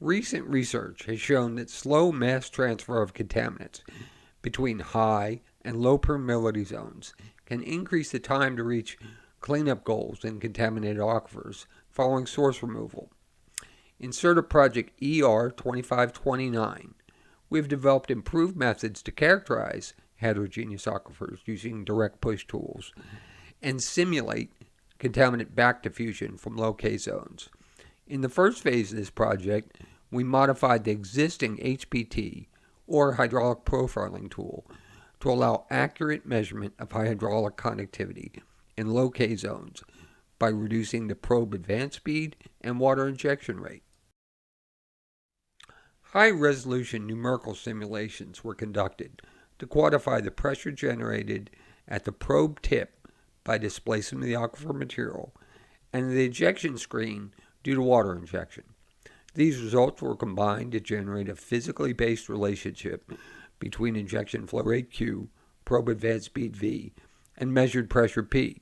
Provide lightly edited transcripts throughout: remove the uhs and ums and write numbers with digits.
Recent research has shown that slow mass transfer of contaminants between high and low permeability zones can increase the time to reach cleanup goals in contaminated aquifers following source removal. In CERTA Project ER 2529, we have developed improved methods to characterize heterogeneous aquifers using direct push tools and simulate contaminant back diffusion from low K zones. In the first phase of this project, we modified the existing HPT, or hydraulic profiling tool, to allow accurate measurement of hydraulic conductivity in low K zones by reducing the probe advance speed and water injection rate. High-resolution numerical simulations were conducted to quantify the pressure generated at the probe tip by displacement of the aquifer material and the ejection screen due to water injection. These results were combined to generate a physically based relationship between injection flow rate Q, probe advance speed V, and measured pressure P.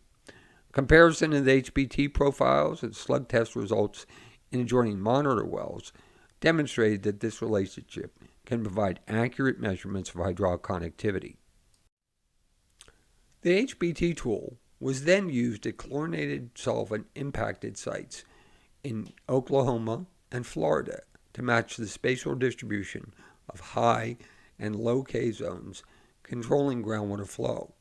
Comparison of the HPT profiles and slug test results in adjoining monitor wells demonstrated that this relationship can provide accurate measurements of hydraulic conductivity. The HPT tool was then used at chlorinated solvent impacted sites in Oklahoma and Florida to match the spatial distribution of high and low K zones controlling groundwater flow.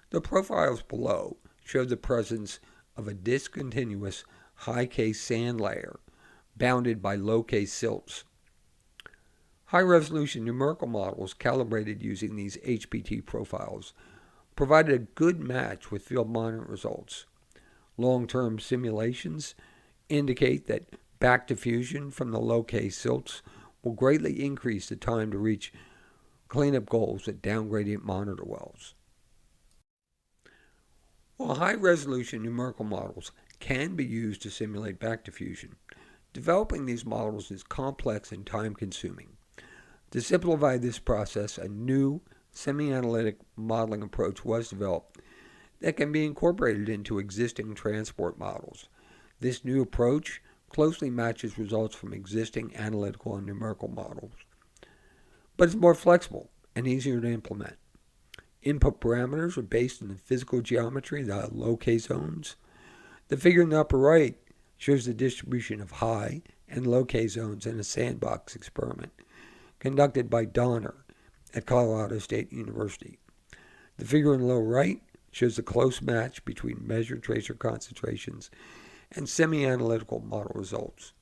The profiles below show the presence of a discontinuous high K sand layer bounded by low K silts. High-resolution numerical models calibrated using these HPT profiles provided a good match with field monitoring results. Long-term simulations indicate that back diffusion from the low K silts will greatly increase the time to reach cleanup goals at downgradient monitor wells. While high-resolution numerical models can be used to simulate back diffusion, developing these models is complex and time-consuming. To simplify this process, a new semi-analytic modeling approach was developed that can be incorporated into existing transport models. This new approach closely matches results from existing analytical and numerical models, but it's more flexible and easier to implement. Input parameters are based on the physical geometry of the low K zones. The figure in the upper right shows the distribution of high and low K zones in a sandbox experiment conducted by Donner at Colorado State University. The figure in the lower right shows the close match between measured tracer concentrations and semi-analytical model results.